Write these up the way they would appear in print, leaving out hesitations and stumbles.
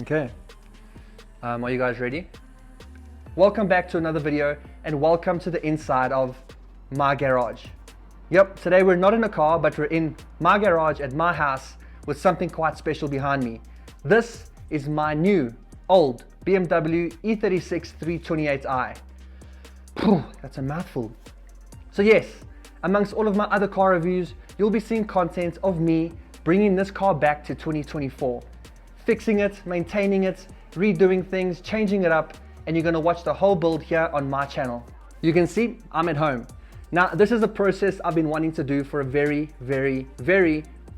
Okay, are you guys ready? Welcome back to another video and welcome to the inside of my garage. Yep, today we're not in a car, but we're in my garage at my house with something quite special behind me. This is my new old BMW E36 328i. That's a mouthful. So yes, amongst all of my other car reviews, you'll be seeing content of me bringing this car back to 2024. Fixing it, maintaining it, redoing things, changing it up, and you're gonna watch the whole build here on my channel. You can see I'm at home. Now, this is a process I've been wanting to do for a very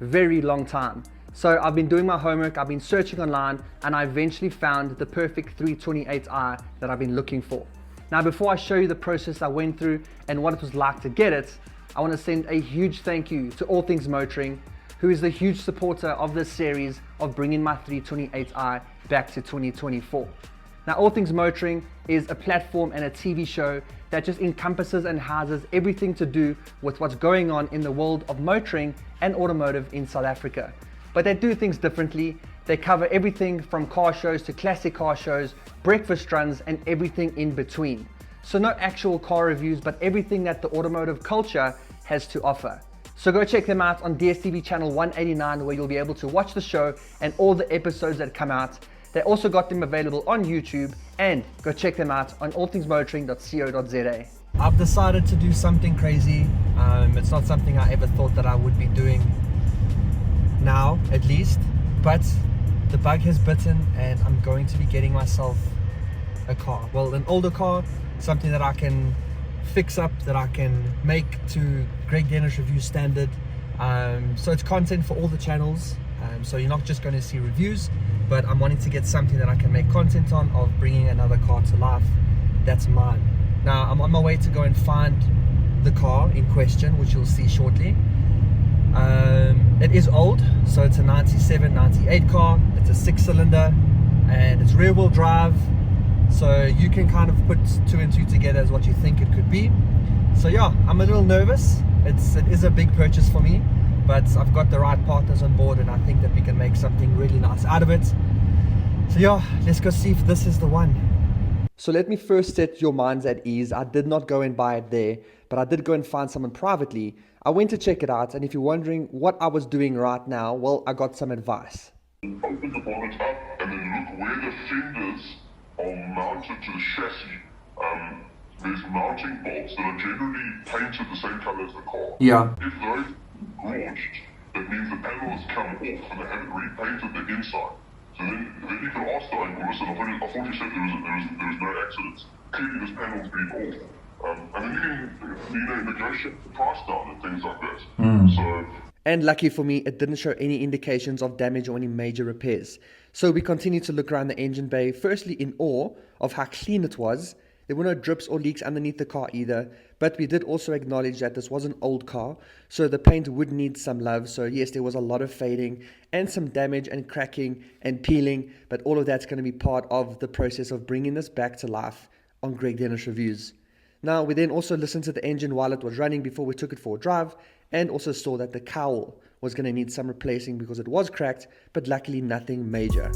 long time. So I've been doing my homework, I've been searching online, and I eventually found the perfect 328i that I've been looking for. Now, before I show you the process I went through and what it was like to get it, I want to send a huge thank you to All Things Motoring, who is the huge supporter of this series of bringing my 328i back to 2024. Now, All Things Motoring is a platform and a TV show that just encompasses and houses everything to do with what's going on in the world of motoring and automotive in South Africa. But they do things differently. They cover everything from car shows to classic car shows, breakfast runs, and everything in between. So no actual car reviews, but everything that the automotive culture has to offer. So go check them out on DSTV channel 189, where you'll be able to watch the show and all the episodes that come out. They also got them available on YouTube, and go check them out on allthingsmotoring.co.za. I've decided to do something crazy. It's not something I ever thought that I would be doing now, at least, but the bug has bitten and I'm going to be getting myself a car. Well, an older car, something that I can fix up, that I can make to Greg Dennis review standard. So it's content for all the channels. So you're not just going to see reviews, but I'm wanting to get something that I can make content on, of bringing another car to life that's mine. Now I'm on my way to go and find the car in question, which you'll see shortly. It is old, so it's a 97, 98 car. It's a 6-cylinder and it's rear wheel drive. So you can kind of put two and two together as what you think it could be. So yeah, I'm a little nervous. It is a big purchase for me, but I've got the right partners on board and I think that we can make something really nice out of it. So yeah, let's go see if this is the one. So let me first set your minds at ease. I did not go and buy it there, but I did go and find someone privately. I went to check it out, and if you're wondering what I was doing right now, well, I got some advice. Open the bonnet up and then look where the fenders are mounted to the chassis. There's mounting bolts that are generally painted the same color as the car. Yeah. If those are gorged, that means the panel has come off and they haven't repainted the inside. So then you can ask the owner, listen, I thought you said there was no accidents. Clearly this panel's been off. And then you can negotiate the price down and things like that. So. And lucky for me, it didn't show any indications of damage or any major repairs. So we continued to look around the engine bay, firstly in awe of how clean it was. There were no drips or leaks underneath the car either, but we did also acknowledge that this was an old car, so the paint would need some love. So yes, there was a lot of fading and some damage and cracking and peeling, but all of that's going to be part of the process of bringing this back to life on Greg Dennis Reviews. Now, we then also listened to the engine while it was running before we took it for a drive, and also saw that the cowl was going to need some replacing because it was cracked, but luckily nothing major.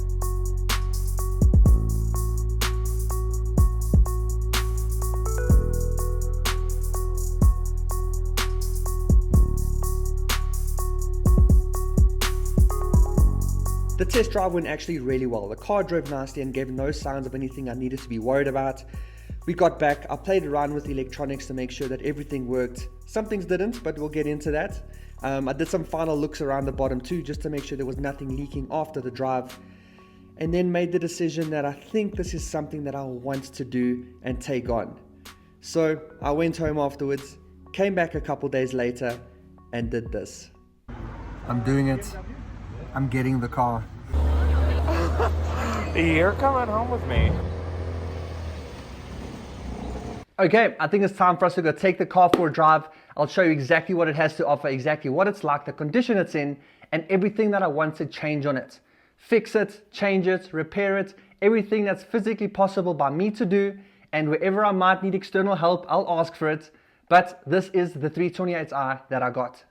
The test drive went actually really well. The car drove nicely and gave no signs of anything I needed to be worried about. We got back, I played around with the electronics to make sure that everything worked. Some things didn't, but we'll get into that. I did some final looks around the bottom too, just to make sure there was nothing leaking after the drive. And then made the decision that I think this is something that I want to do and take on. So I went home afterwards, came back a couple days later and did this. I'm doing it. I'm getting the car. You're coming home with me. Okay, I think it's time for us to go take the car for a drive. I'll show you exactly what it has to offer, exactly what it's like, the condition it's in, and everything that I want to change on it. Fix it, change it, repair it, everything that's physically possible by me to do, and wherever I might need external help, I'll ask for it. But this is the 328i that I got.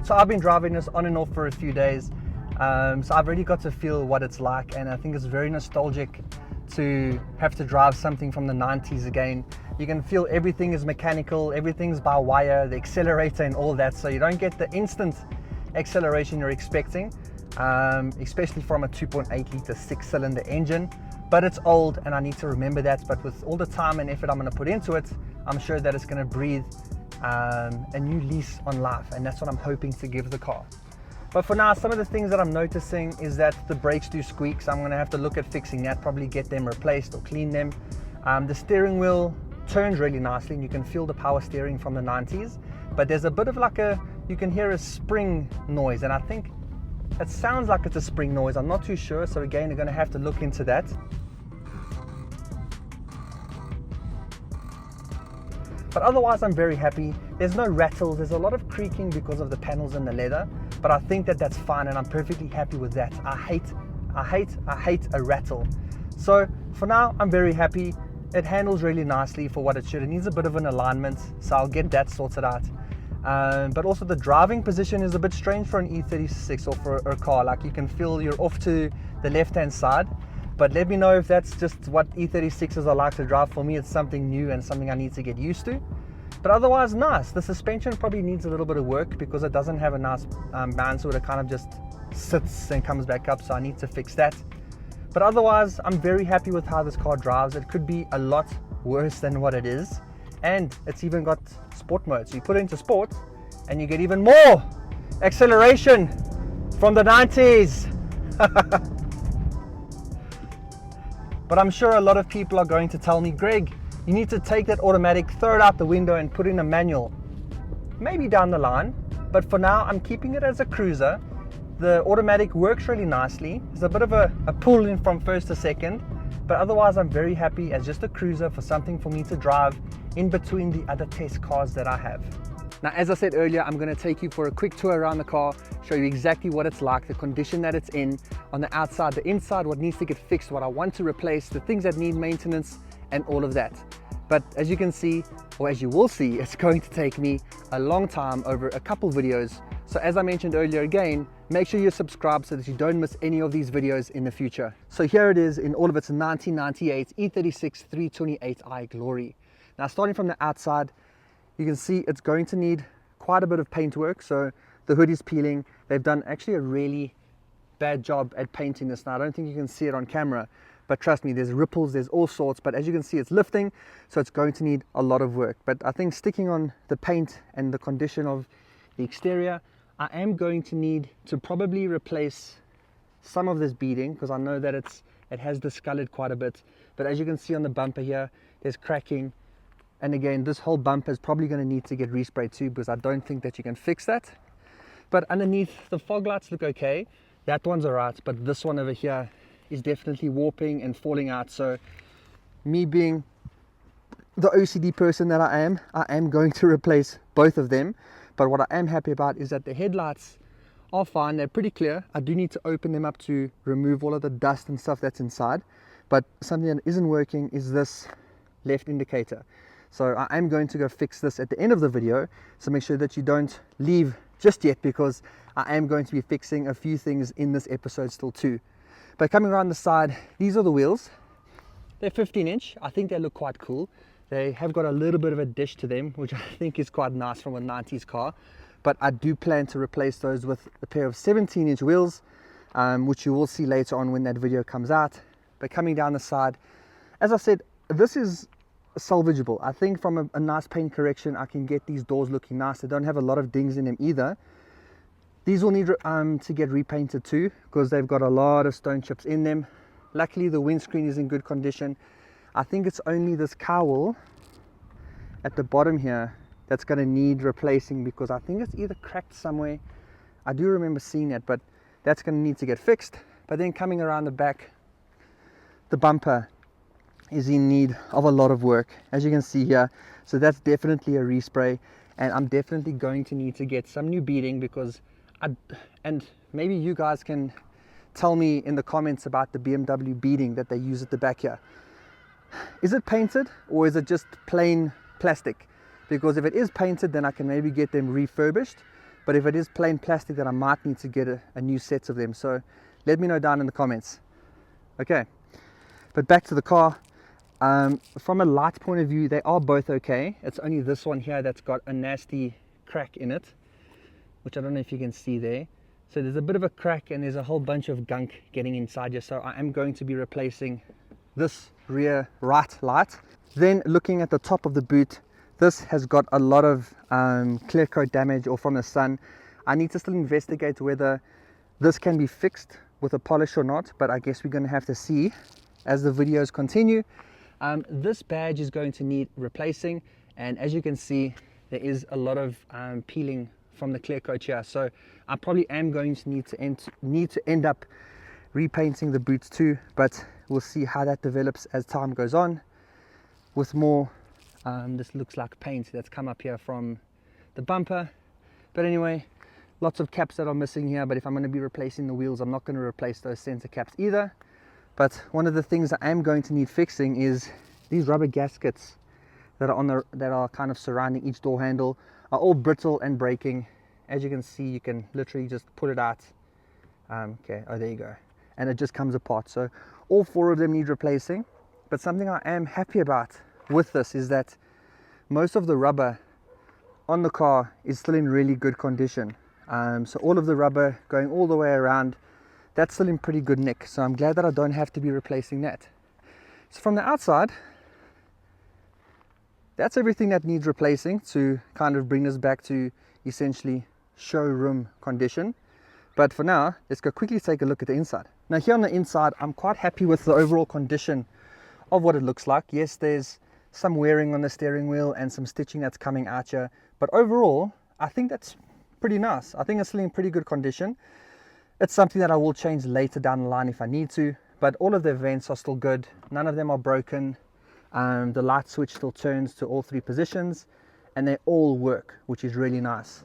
So I've been driving this on and off for a few days, so I've really got to feel what it's like, and I think it's very nostalgic to have to drive something from the 90s again. You can feel everything is mechanical, everything's by wire, the accelerator and all that, so you don't get the instant acceleration you're expecting, especially from a 2.8 litre 6-cylinder engine. But it's old and I need to remember that, but with all the time and effort I'm going to put into it, I'm sure that it's going to breathe a new lease on life, and that's what I'm hoping to give the car. But for now, some of the things that I'm noticing is that the brakes do squeak, so I'm going to have to look at fixing that, probably get them replaced or clean them. The steering wheel turns really nicely and you can feel the power steering from the 90s, but there's a bit of like you can hear a spring noise, and I think it sounds like it's a spring noise. I'm not too sure, so again, you're going to have to look into that. But otherwise, I'm very happy. There's no rattles. There's a lot of creaking because of the panels and the leather, but I think that that's fine, and I'm perfectly happy with that. I hate a rattle. So for now, I'm very happy. It handles really nicely for what it should. It needs a bit of an alignment, so I'll get that sorted out. But also the driving position is a bit strange for an E36 or for a car. Like, you can feel you're off to the left-hand side. But let me know if that's just what E36s are like to drive. For me, it's something new and something I need to get used to. But otherwise, nice. The suspension probably needs a little bit of work because it doesn't have a nice band, so it kind of just sits and comes back up, so I need to fix that. But otherwise, I'm very happy with how this car drives. It could be a lot worse than what it is. And it's even got sport mode. So you put it into sport and you get even more acceleration from the 90s. But I'm sure a lot of people are going to tell me, Greg, you need to take that automatic, throw it out the window and put in a manual. Maybe down the line, but for now I'm keeping it as a cruiser. The automatic works really nicely. There's a bit of a pull in from first to second, but otherwise I'm very happy as just a cruiser for something for me to drive in between the other test cars that I have. Now, as I said earlier, I'm going to take you for a quick tour around the car, show you exactly what it's like, the condition that it's in, on the outside, the inside, what needs to get fixed, what I want to replace, the things that need maintenance, and all of that. But as you can see, or as you will see, it's going to take me a long time over a couple videos. So as I mentioned earlier again, make sure you're subscribed so that you don't miss any of these videos in the future. So here it is in all of its 1998 E36 328i glory. Now, starting from the outside, you can see it's going to need quite a bit of paint work. So the hood is peeling. They've done actually a really bad job at painting this. Now, I don't think you can see it on camera, but trust me, there's ripples, there's all sorts. But as you can see, it's lifting, so it's going to need a lot of work. But I think sticking on the paint and the condition of the exterior, I am going to need to probably replace some of this beading because I know that it has discolored quite a bit. But as you can see on the bumper here, there's cracking. And again, this whole bumper is probably going to need to get resprayed too, because I don't think that you can fix that. But underneath, the fog lights look okay. That one's alright, but this one over here is definitely warping and falling out. So me being the OCD person that I am going to replace both of them. But what I am happy about is that the headlights are fine. They're pretty clear. I do need to open them up to remove all of the dust and stuff that's inside. But something that isn't working is this left indicator. So I am going to go fix this at the end of the video, so make sure that you don't leave just yet, because I am going to be fixing a few things in this episode still too. But coming around the side, these are the wheels. They're 15-inch. I think they look quite cool. They have got a little bit of a dish to them, which I think is quite nice from a 90s car. But I do plan to replace those with a pair of 17-inch wheels, which you will see later on when that video comes out. But coming down the side, as I said, this is salvageable. I think from a nice paint correction, I can get these doors looking nice. They don't have a lot of dings in them either. These will need to get repainted too, because they've got a lot of stone chips in them. Luckily the windscreen is in good condition. I think it's only this cowl at the bottom here that's going to need replacing, because I think it's either cracked somewhere. I do remember seeing it, but that's going to need to get fixed. But then coming around the back, the bumper is in need of a lot of work, as you can see here. So that's definitely a respray, and I'm definitely going to need to get some new beading, because and maybe you guys can tell me in the comments about the BMW beading that they use at the back here. Is it painted or is it just plain plastic? Because if it is painted, then I can maybe get them refurbished, but if it is plain plastic, then I might need to get a new set of them. So let me know down in the comments. Okay, but back to the car. From a light point of view, they are both okay. It's only this one here that's got a nasty crack in it, which I don't know if you can see there. So there's a bit of a crack and there's a whole bunch of gunk getting inside here. So I am going to be replacing this rear right light. Then looking at the top of the boot, this has got a lot of clear coat damage or from the sun. I need to still investigate whether this can be fixed with a polish or not, but I guess we're going to have to see as the videos continue. This badge is going to need replacing, and as you can see, there is a lot of peeling from the clear coat here. So I probably am going to need to end up repainting the boots too, but we'll see how that develops as time goes on. With more, this looks like paint that's come up here from the bumper. But anyway, lots of caps that are missing here, but if I'm going to be replacing the wheels, I'm not going to replace those center caps either. But one of the things I am going to need fixing is these rubber gaskets that are kind of surrounding each door handle are all brittle and breaking. As you can see, you can literally just pull it out. Okay, oh, there you go. And it just comes apart. So all four of them need replacing. But something I am happy about with this is that most of the rubber on the car is still in really good condition. So all of the rubber going all the way around, that's still in pretty good nick. So I'm glad that I don't have to be replacing that. So from the outside, that's everything that needs replacing to kind of bring us back to essentially showroom condition. But for now, let's go quickly take a look at the inside. Now here on the inside, I'm quite happy with the overall condition of what it looks like. Yes, there's some wearing on the steering wheel and some stitching that's coming out here, but overall I think that's pretty nice. I think it's still in pretty good condition. It's something that I will change later down the line if I need to, but all of the vents are still good. None of them are broken. The light switch still turns to all three positions and they all work, which is really nice.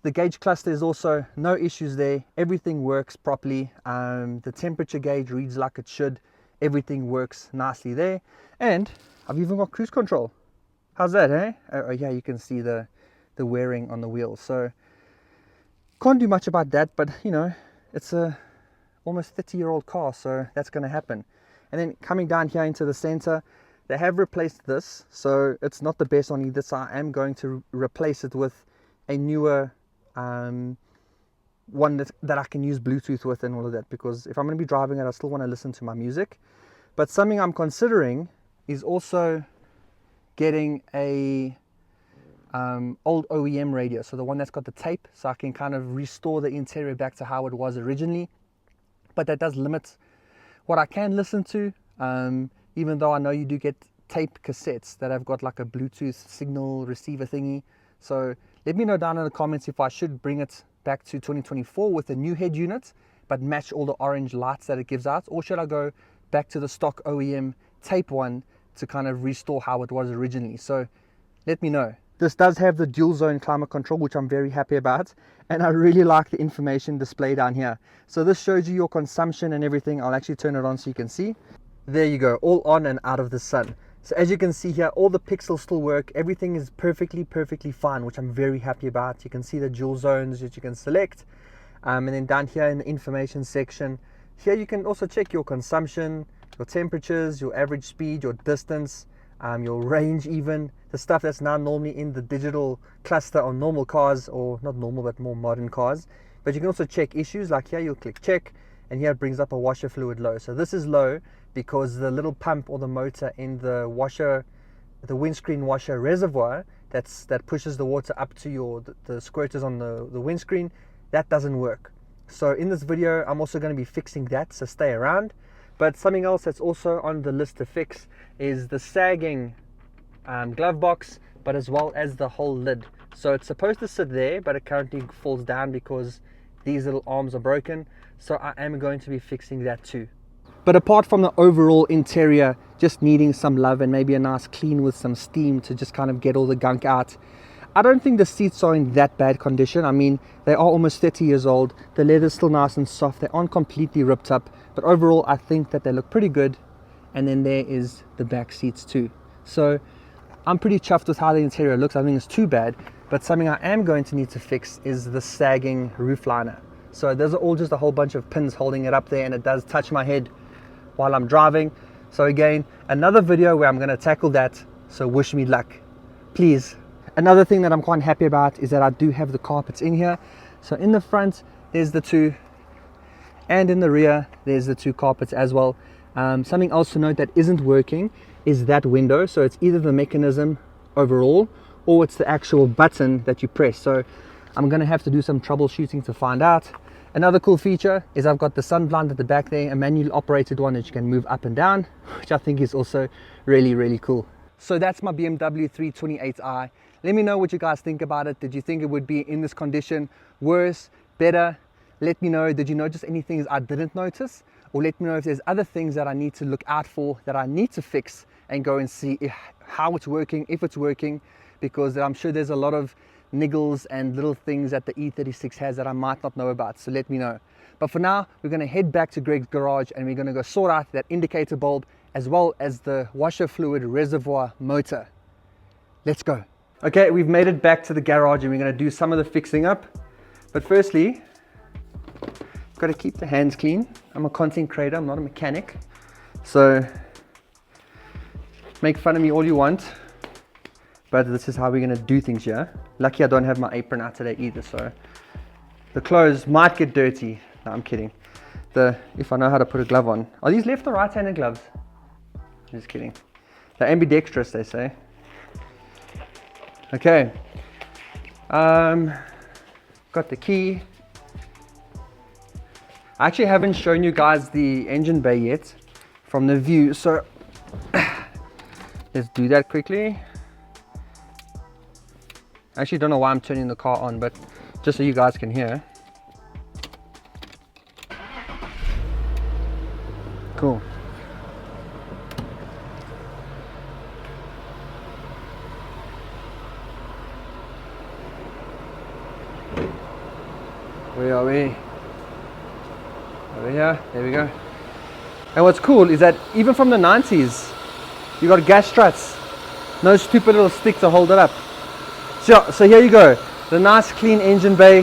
The gauge cluster is also no issues there. Everything works properly. The temperature gauge reads like it should. Everything works nicely there, and I've even got cruise control. How's that, eh? Oh yeah, you can see the wearing on the wheels. So can't do much about that, but you know, it's a almost 30-year-old car, so that's going to happen. And then coming down here into the center, they have replaced this, so it's not the best on either side. I am going to replace it with a newer one that I can use Bluetooth with and all of that, because if I'm going to be driving it, I still want to listen to my music. But something I'm considering is also getting a old OEM radio, so the one that's got the tape, so I can kind of restore the interior back to how it was originally. But that does limit what I can listen to, even though I know you do get tape cassettes that have got like a Bluetooth signal receiver thingy. So let me know down in the comments if I should bring it back to 2024 with a new head unit but match all the orange lights that it gives out, or should I go back to the stock OEM tape one to kind of restore how it was originally. So let me know. This does have the dual zone climate control, which I'm very happy about, and I really like the information display down here. So this shows you your consumption and everything. I'll actually turn it on so you can see. There you go, all on and out of the sun. So as you can see here, all the pixels still work. Everything is perfectly fine, which I'm very happy about. You can see the dual zones that you can select. And then down here in the information section, here you can also check your consumption, your temperatures, your average speed, your distance, your range even. The stuff that's now normally in the digital cluster on normal cars, or not normal, but more modern cars. But you can also check issues, like here you'll click check, and here it brings up a washer fluid low. So this is low because the little pump or the motor in the washer, the windscreen washer reservoir that pushes the water up to the squirters on the windscreen, that doesn't work. So in this video, I'm also going to be fixing that, so stay around. But something else that's also on the list to fix is the sagging glove box, but as well as the whole lid. So it's supposed to sit there, but it currently falls down because these little arms are broken. So I am going to be fixing that too. But apart from the overall interior just needing some love and maybe a nice clean with some steam to just kind of get all the gunk out, I don't think the seats are in that bad condition. I mean, they are almost 30 years old. The leather's still nice and soft. They aren't completely ripped up, but overall I think that they look pretty good. And then there is the back seats too. So I'm pretty chuffed with how the interior looks. I think it's too bad, but something I am going to need to fix is the sagging roof liner. So there's all just a whole bunch of pins holding it up there, and it does touch my head while I'm driving. So again, another video where I'm going to tackle that, so wish me luck, please. Another thing that I'm quite happy about is that I do have the carpets in here. So in the front there's the two, and in the rear there's the two carpets as well. Something else to note that isn't working is that window. So it's either the mechanism overall or it's the actual button that you press. So I'm going to have to do some troubleshooting to find out. Another cool feature is I've got the sun blind at the back there, a manual operated one that you can move up and down, which I think is also really cool. So that's my BMW 328i. Let me know what you guys think about it. Did you think it would be in this condition? Worse? Better? Let me know. Did you notice any things I didn't notice? Or let me know if there's other things that I need to look out for, that I need to fix, and go and see how it's working, if it's working, because I'm sure there's a lot of niggles and little things that the E36 has that I might not know about. So let me know. But for now, we're going to head back to Greg's garage and we're going to go sort out that indicator bulb as well as the washer fluid reservoir motor. Let's go. Okay, we've made it back to the garage and we're going to do some of the fixing up. But firstly, got to keep the hands clean. I'm a content creator, I'm not a mechanic. So make fun of me all you want, but this is how we're going to do things here. Lucky I don't have my apron out today either, so the clothes might get dirty. No, I'm kidding. If I know how to put a glove on. Are these left or right-handed gloves? Just kidding. They're ambidextrous, they say. Okay. Got the key. I actually haven't shown you guys the engine bay yet from the view, so let's do that quickly. I actually don't know why I'm turning the car on, but just so you guys can hear. Cool. Where are we? Over here, there we go. And what's cool is that even from the 90s, you got gas struts. No stupid little stick to hold it up. So here you go, the nice clean engine bay.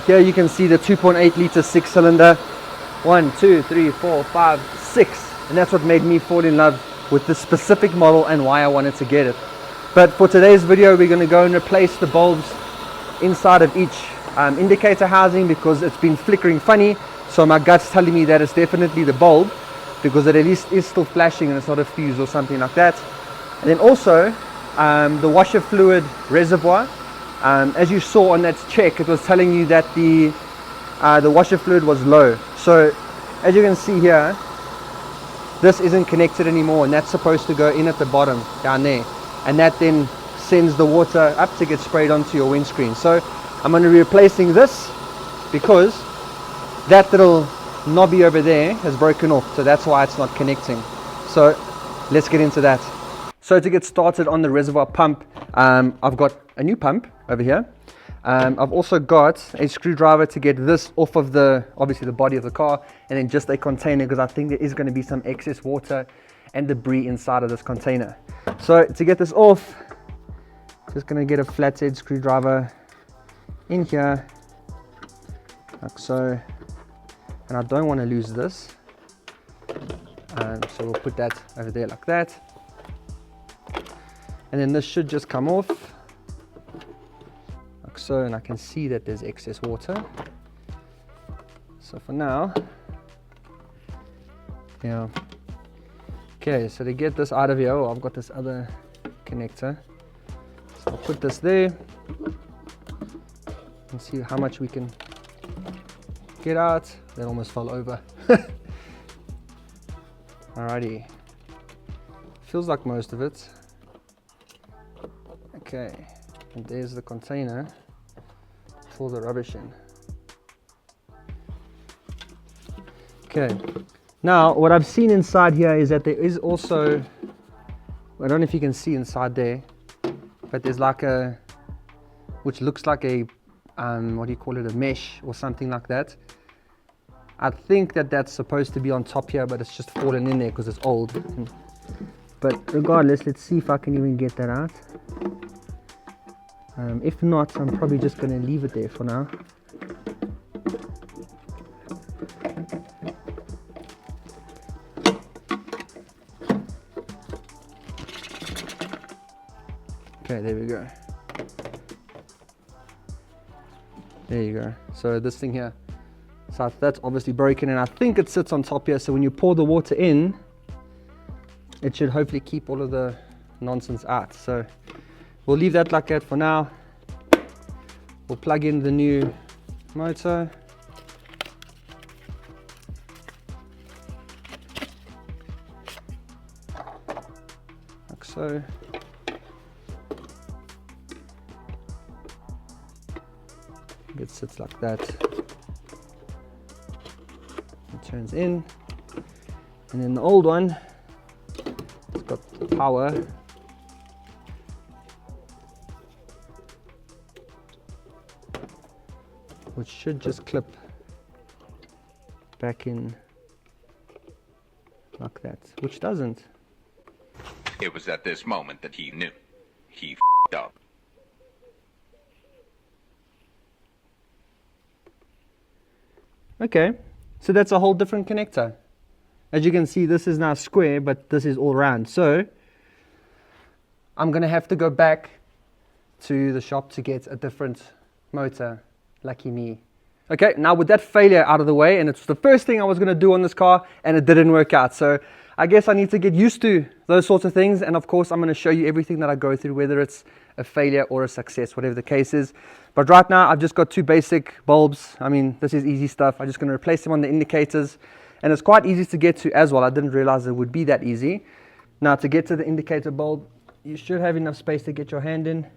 Here you can see the 2.8 litre 6-cylinder. 1, 2, 3, 4, 5, 6. And that's what made me fall in love with this specific model and why I wanted to get it. But for today's video, we're going to go and replace the bulbs inside of each indicator housing because it's been flickering funny. So my gut's telling me that it's definitely the bulb because it at least is still flashing and it's not a fuse or something like that. And then also the washer fluid reservoir. As you saw on that check, it was telling you that the washer fluid was low. So as you can see here, this isn't connected anymore, and that's supposed to go in at the bottom down there, and that then sends the water up to get sprayed onto your windscreen. So I'm going to be replacing this because that little knobby over there has broken off, so that's why it's not connecting. So let's get into that. So to get started on the reservoir pump, I've got a new pump over here. I've also got a screwdriver to get this off of obviously the body of the car, and then just a container because I think there is going to be some excess water and debris inside of this container. So to get this off, just going to get a flathead screwdriver in here like so, and I don't want to lose this, so we'll put that over there like that, and then this should just come off like so, and I can see that there's excess water. So for now, yeah, okay, so to get this out of here, I've got this other connector, so I'll put this there and see how much we can Get out. That almost fell over. Alrighty. Feels like most of it. Okay. And there's the container for the rubbish in. Okay. Now, what I've seen inside here is that there is also, I don't know if you can see inside there, but there's like a, which looks like a, what do you call it, a mesh or something like that. I think that that's supposed to be on top here, but it's just fallen in there because it's old. But regardless, let's see if I can even get that out. If not, I'm probably just going to leave it there for now. Okay, there we go. There you go. So this thing here, so that's obviously broken, and I think it sits on top here, so when you pour the water in, it should hopefully keep all of the nonsense out. So we'll leave that like that for now. We'll plug in the new motor. Like so. It sits like that. It turns in. And then the old one, it's got the power. Which should just clip back in like that, which doesn't. It was at this moment that he knew. He f***ed up. Okay, so that's a whole different connector. As you can see, this is now square, but this is all round. So I'm gonna have to go back to the shop to get a different motor. Lucky me. Okay, now with that failure out of the way, and it's the first thing I was gonna do on this car, and it didn't work out. So I guess I need to get used to those sorts of things, and of course I'm gonna show you everything that I go through, whether it's a failure or a success, whatever the case is. But right now I've just got two basic bulbs. I mean, this is easy stuff. I'm just gonna replace them on the indicators, and it's quite easy to get to as well. I didn't realize it would be that easy. Now to get to the indicator bulb, you should have enough space to get your hand in,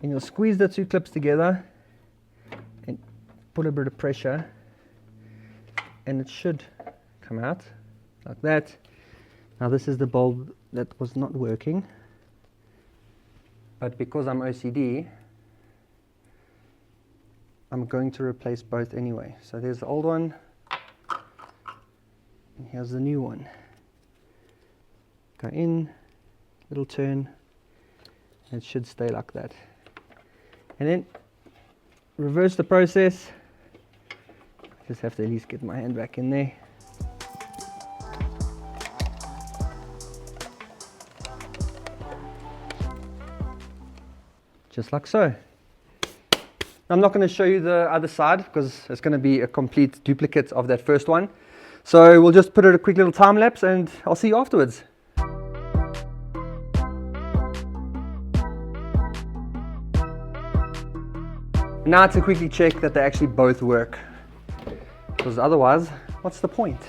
and you'll squeeze the two clips together and put a bit of pressure, and it should come out like that. Now this is the bulb that was not working, but because I'm OCD, I'm going to replace both anyway. So there's the old one, and here's the new one. Go in, little turn, and it should stay like that. And then reverse the process. Just have to at least get my hand back in there. Just like so. I'm not going to show you the other side because it's going to be a complete duplicate of that first one. So we'll just put it a quick little time lapse, and I'll see you afterwards. Now to quickly check that they actually both work, because otherwise, what's the point?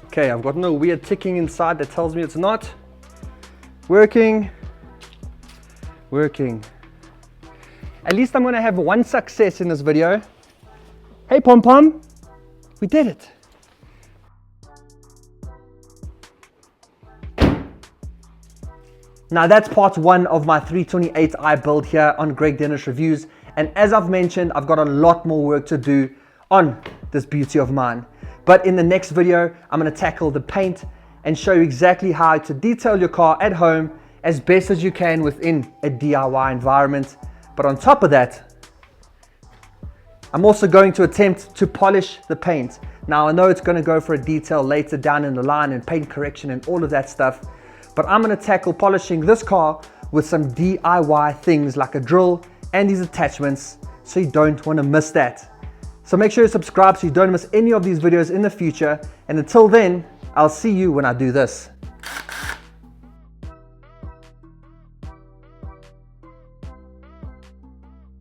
Okay, I've got no weird ticking inside that tells me it's not working. At least I'm gonna have one success in this video. Hey Pom Pom, we did it. Now that's part one of my 328i build here on Greg Dennis Reviews. And as I've mentioned, I've got a lot more work to do on this beauty of mine. But in the next video, I'm gonna tackle the paint and show you exactly how to detail your car at home as best as you can within a DIY environment. But on top of that, I'm also going to attempt to polish the paint. Now I know it's gonna go for a detail later down in the line and paint correction and all of that stuff, but I'm gonna tackle polishing this car with some DIY things like a drill and these attachments, so you don't wanna miss that. So make sure you subscribe so you don't miss any of these videos in the future. And until then, I'll see you when I do this.